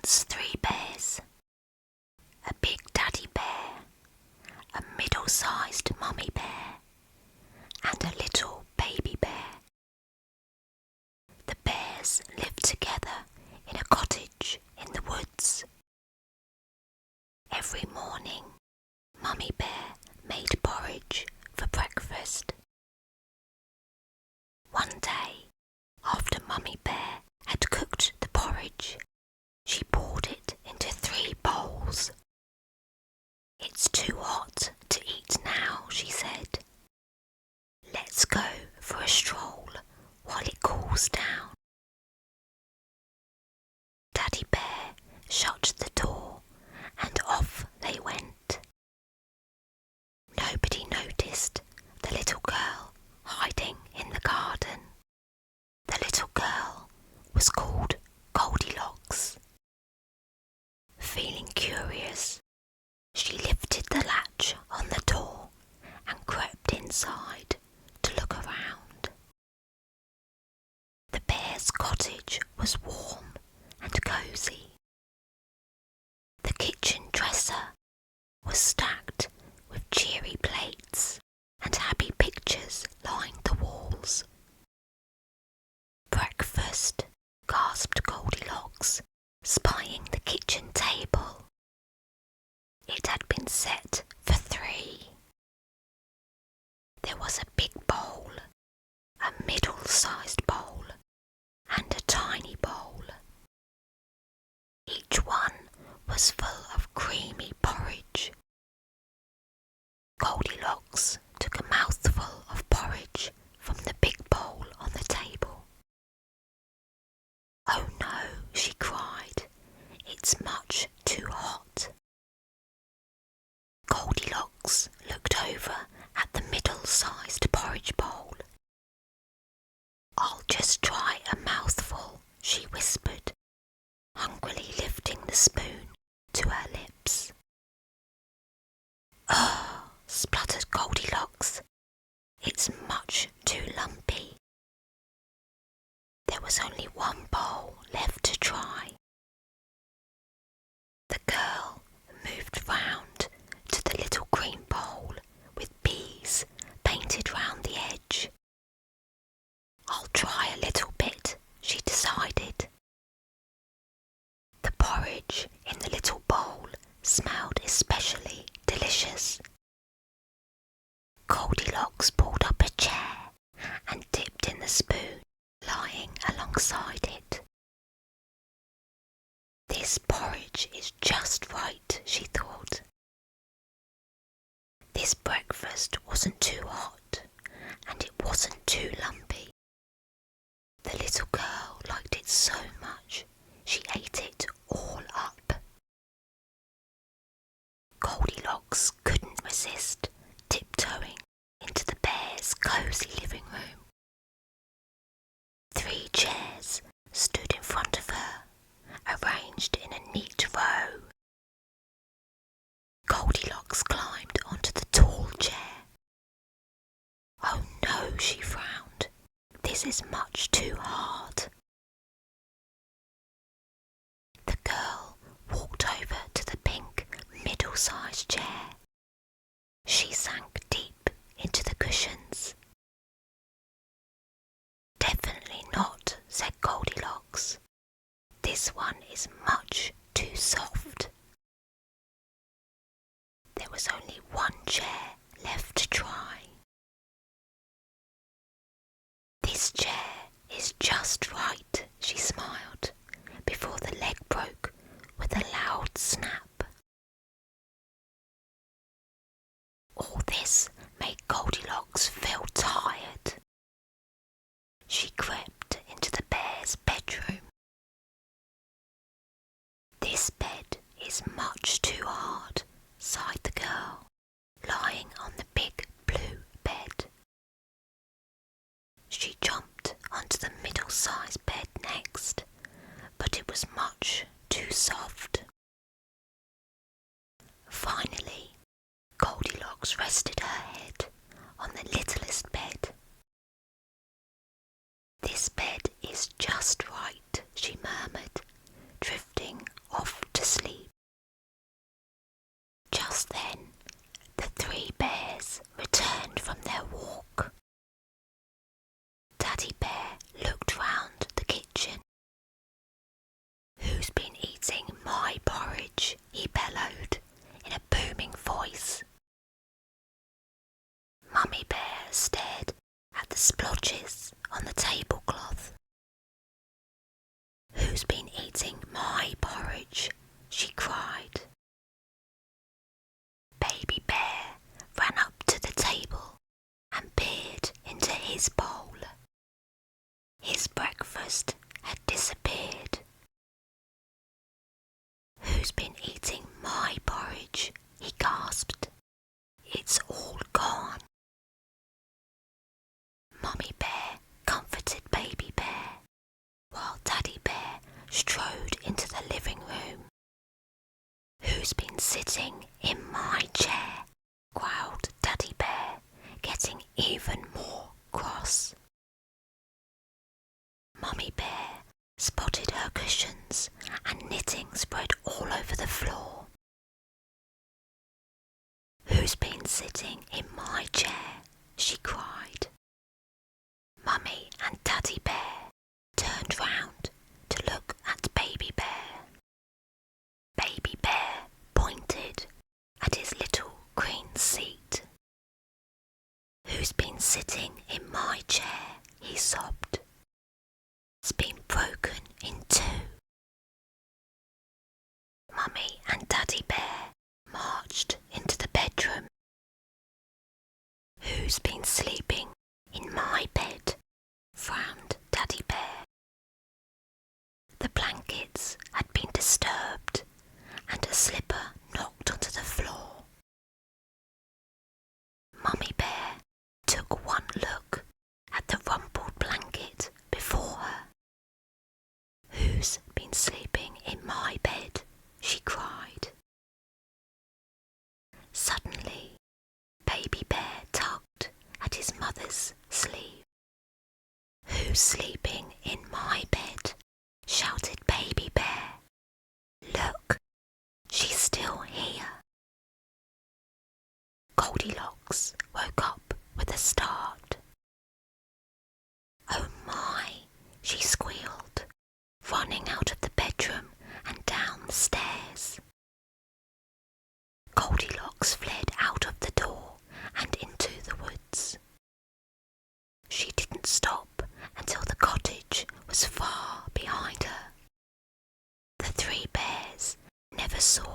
once 3 bears. A big daddy bear, a middle-sized mummy bear, and a little baby bear. The bears lived together in a cottage in the woods. Every morning, Mummy Bear made porridge for breakfast. One day, after Mummy Bear had cooked the porridge, she poured it into 3 bowls. "It's too hot to eat now," she said. "Let's go for a stroll while it cools down." Daddy Bear shut the door and off they went. Nobody noticed the little girl hiding in the garden. The little girl was called Goldilocks. Feeling curious, she lifted the latch on the door and crept inside to look around. The bear's cottage was warm and cosy. The kitchen dresser was stacked with cheery plates and happy pictures lined the walls. "Breakfast," gasped Goldilocks, spying the kitchen table. It had been set for 3. There was a big bowl, a middle-sized bowl, and a tiny bowl. Each one was full of creamy porridge. Goldilocks took a mouthful of porridge from the big bowl on the table. "Oh no," she cried, "it's much too hot." Goldilocks looked over at the middle-sized porridge bowl. "I'll just try a mouthful," she whispered, hungrily lifting the spoon to her lips. "Ugh," spluttered Goldilocks. "It's much too lumpy." There was only one bowl left to try. The girl moved round to the little green bowl with bees painted round the edge. "I'll try a little bit," she decided. The porridge in the little bowl smelled especially delicious. Goldilocks pulled up a chair and dipped in the spoon lying alongside it. "This porridge is just right," she thought. This breakfast wasn't too hot, and it wasn't too lumpy. The little girl liked it so much, she ate it all up. Goldilocks couldn't resist tiptoeing into the bear's cosy living room. 3 chairs stood in front of her, arranged in a neat row. Goldilocks climbed onto the tall chair. "Oh no," she frowned, "this is much too hard." The girl walked over to the pink middle-sized chair. She sank deep into the cushions. "Definitely not," said Goldilocks. "This one is much too soft." There was only one chair left to try. "This chair is just right," she smiled, before the leg broke with a loud snap. All this made Goldilocks feel tired. She crept into the bear's bedroom. "This bed is much too hard," sighed the girl, lying on the big blue bed. She jumped onto the middle-sized bed next, but it was much too soft. Finally, Goldilocks rested her head on the littlest bed. "This bed is just right," she murmured, drifting off been sitting in my chair?" growled Daddy Bear, getting even more cross. Mummy Bear spotted her cushions and knitting spread all over the floor. "Who's been sitting in my chair?" she cried. Mummy and Daddy Bear turned round to look at Baby Bear. Baby Bear pointed at his little green seat. "Who's been sitting in my chair?" he sobbed. "It's been broken in two." Mummy and Daddy Bear marched into the bedroom. "Who's been sleeping in my bed?" frowned Daddy Bear. The blankets had been disturbed and a slipper knocked onto the floor. Mummy Bear took one look at the rumpled blanket before her. "Who's been sleeping in my bed?" she cried. Suddenly, Baby Bear tugged at his mother's sleeve. "Who's sleeping in my bed?" shouted Baby Bear. "Look, she's still here." Goldilocks woke up with a start. "Oh my," she squealed, running out of the bedroom and down the stairs. Goldilocks fled out of the door and into the woods. She didn't stop until the cottage was far behind her. The three bears never saw